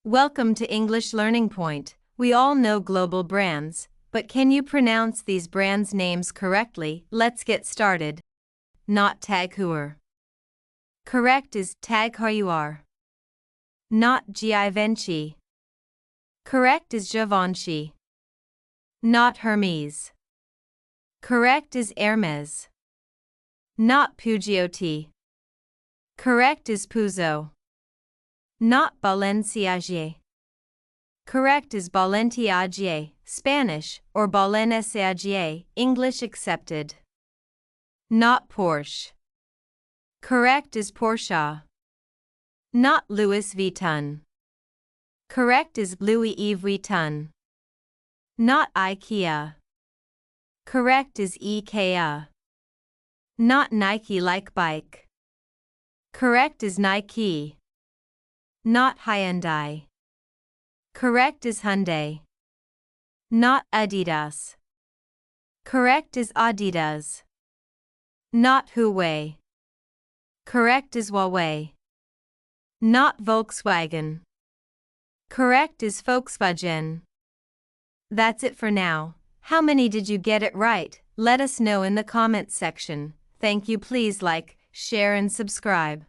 Welcome to English Learning Point. We all know global brands, but can you pronounce these brands' names correctly? Let's get started. Not Tag Heuer. Correct is Tag Heuer. Not Givenchy. Correct is Givenchy. Not Hermes. Correct is Hermes. Not Peugeot. Correct is Peugeot. Not Balenciaga. Correct is Balenciaga, Spanish, or Balenciaga, English accepted. Not Porsche. Correct is Porsche. Not Louis Vuitton. Correct is Louis Vuitton. Not IKEA. Correct is IKEA. Not Nike like bike. Correct is Nike. Not Hyundai. Correct is Hyundai. Not Adidas. Correct is Adidas. Not Huawei. Correct is Huawei. Not Volkswagen. Correct is Volkswagen. That's it for now. How many did you get it right? Let us know in the comments section. Thank you. Please like, share and subscribe.